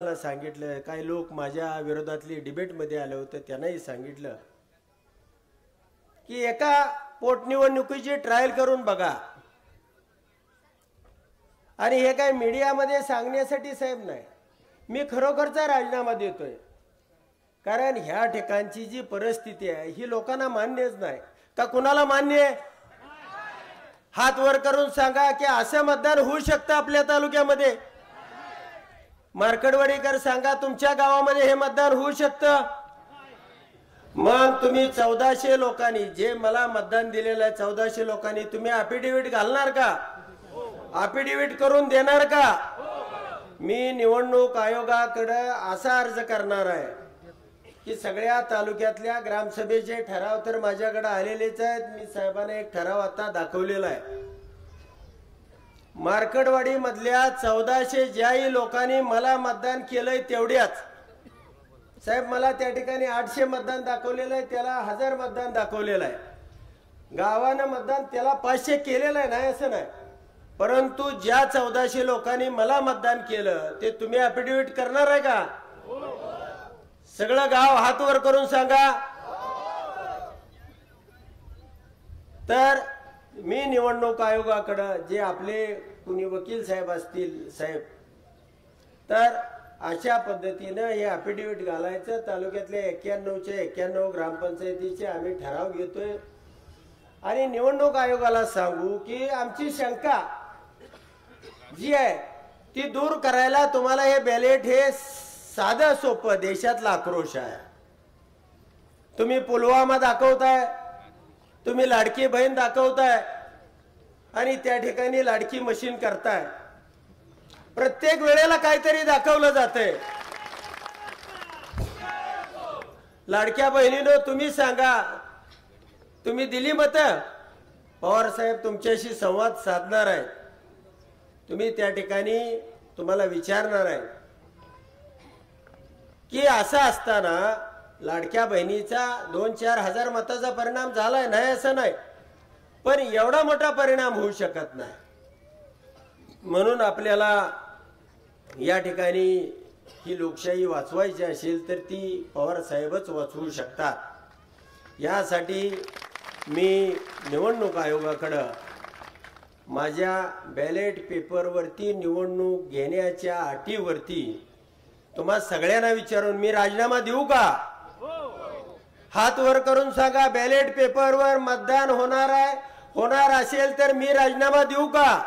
मला सांगितलं, काही लोक माझ्या विरोधातली डिबेट मध्ये आले होते, त्यांनाही सांगितलं की एका पोटनिवडणुकीची ट्रायल करून बघा. आणि हे काय मीडियामध्ये सांगण्यासाठी साहेब नाही, मी खरोखरचा राजीनामा देतोय. कारण ह्या ठिकाणची जी परिस्थिती आहे ही लोकांना मान्यच नाही. का कुणाला मान्य आहे? हात वर करून सांगा की असं मतदान होऊ शकतं आपल्या तालुक्यामध्ये. मार्कडवाडीकर सांगा, तुमच्या गावामध्ये हे मतदान होऊ शकतं? मग तुम्ही 1400 लोकांनी जे मला मतदान दिलेलं आहे, 1400 लोकांनी तुम्ही अफिडेव्हिट घालणार का? अफिडेव्हिट करून देणार का? मी निवडणूक आयोगाकडे असा अर्ज करणार आहे की सगळ्या तालुक्यातल्या ग्रामसभेचे ठराव तर माझ्याकडे आलेलेच आहेत. मी साहेबांना एक ठराव आता दाखवलेला आहे. मार्कडवाडी मधल्या 1400 ज्याही लोकांनी मला मतदान केलंय तेवढ्याच साहेब, मला त्या ठिकाणी 800 मतदान दाखवलेलं आहे, त्याला 1000 मतदान दाखवलेलं आहे. गावानं मतदान त्याला 500 केलेलं आहे, नाही असं नाही. परंतु ज्या 1400 लोकांनी मला मतदान केलं ते तुम्ही अफिडेव्हिट करणार आहे का? सगळं गाव हात वर करून सांगा. तर मी निवडणूक आयोगाकडे जे आपले कुणी वकील साहेब असतील साहेब, तर अशा पद्धतीनं हे अफिडेव्हिट घालायचं. तालुक्यातल्या 91चे 91 ग्रामपंचायतीचे आम्ही ठराव घेतोय आणि निवडणूक आयोगाला सांगू की आमची शंका जी आहे ती दूर करायला तुम्हाला हे बॅलेट हे साधं सोपं देशातला आक्रोश आहे. तुम्ही पुलवामा दाखवताय, तुम्ही लाडकी बहीण दाखवताय आणि त्या ठिकाणी लाडकी मशीन करताय. प्रत्येक वेळेला काहीतरी दाखवलं जातंय. लाडक्या बहिणीनो तुम्ही सांगा, तुम्ही दिली मतं? पवार साहेब तुमच्याशी संवाद साधणार आहे. तुम्ही त्या ठिकाणी तुम्हाला विचारणार आहे की असं असताना लाडक्या बहिणीचा 2-4 हजार मताचा परिणाम झालाय, नाही असं नाही, पण एवढा मोठा परिणाम होऊ शकत नाही. म्हणून आपल्याला या ठिकाणी ही लोकशाही वाचवायची असेल तर ती पवार साहेबच वाचवू शकतात. यासाठी मी निवडणूक आयोगाकडे माझ्या बॅलेट पेपरवरती निवडणूक घेण्याच्या अटीवरती तुम्हा सगळ्यांना विचारून मी राजीनामा देऊ का? हात वर करून सांगा, बॅलेट पेपरवर मतदान होणार आहे, होणार असेल तर मी राजीनामा देऊ का?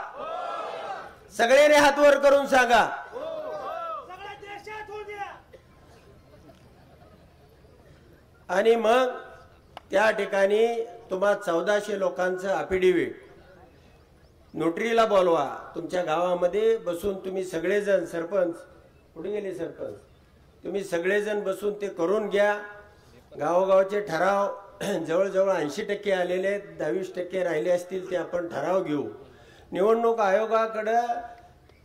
सगळ्यांनी हात वर करून सांगा. आणि मग त्या ठिकाणी तुम्हा 1400 लोकांचं अफिडेव्हिट नोटरीला बोलवा. तुमच्या गावामध्ये बसून तुम्ही सगळेजण, सरपंच कुठे गेले सरपंच, तुम्ही सगळेजण बसून ते करून घ्या. गावोगावचे ठराव जवळजवळ 80% आलेले आहेत, 22% राहिले असतील ते आपण ठराव घेऊ. निवडणूक आयोगाकडे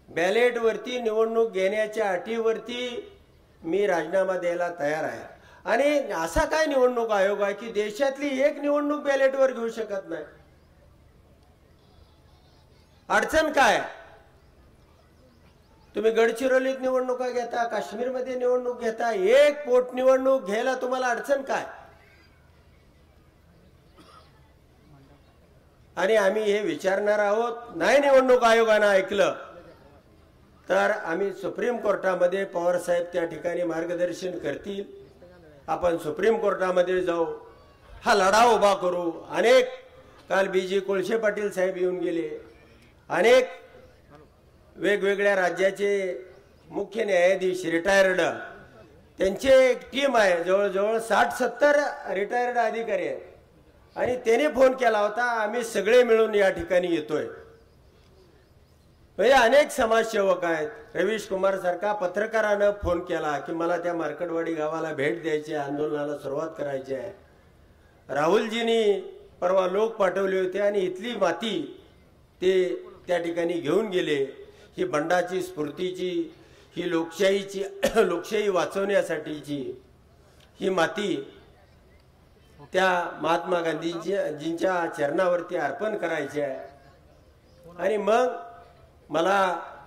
बॅलेटवरती निवडणूक घेण्याच्या अटीवरती मी राजीनामा द्यायला तयार आहे. आणि असा काय निवडणूक आयोग आहे की देशातली एक निवडणूक बॅलेटवर घेऊ शकत नाही? अडचण काय? तुम्ही गडचिरोलीत निवडणुका घेता, काश्मीरमध्ये निवडणूक घेता, एक पोटनिवडणूक घ्यायला तुम्हाला अडचण काय? आणि आम्ही हे विचारणार आहोत. नाही निवडणूक आयोगानं ऐकलं तर आम्ही सुप्रीम कोर्टामध्ये, पवार साहेब त्या ठिकाणी मार्गदर्शन करतील, आपण सुप्रीम कोर्टामध्ये जाऊ, हा लढा उभा करू. अनेक काल BG कोळशे पाटील साहेब येऊन गेले, अनेक वेगवेगळ्या राज्याचे मुख्य न्यायाधीश रिटायर्ड, त्यांची एक टीम आहे, जवळजवळ 60-70 रिटायर्ड अधिकारी आहेत. आणि त्याने फोन केला होता, आम्ही सगळे मिळून या ठिकाणी येतोय. म्हणजे अनेक समाजसेवक आहेत. रवीश कुमार सारखा पत्रकारानं फोन केला की मला त्या मार्कडवाडी गावाला भेट द्यायची, आंदोलनाला सुरुवात करायची आहे. राहुलजींनी परवा लोक पाठवले होते आणि इथली माती ते त्या ठिकाणी घेऊन गेले. ही बंडाची, स्फूर्तीची, ही लोकशाहीची, लोकशाही वाचवण्यासाठीची ही माती त्या महात्मा गांधीजींच्या चरणावरती अर्पण करायची आहे. आणि मग मला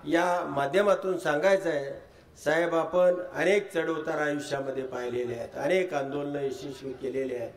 या माध्यमातून सांगायचं आहे, साहेब आपण अनेक चढउतार आयुष्यामध्ये पाहिलेले आहेत, अनेक आंदोलनं यशस्वी केलेले आहेत.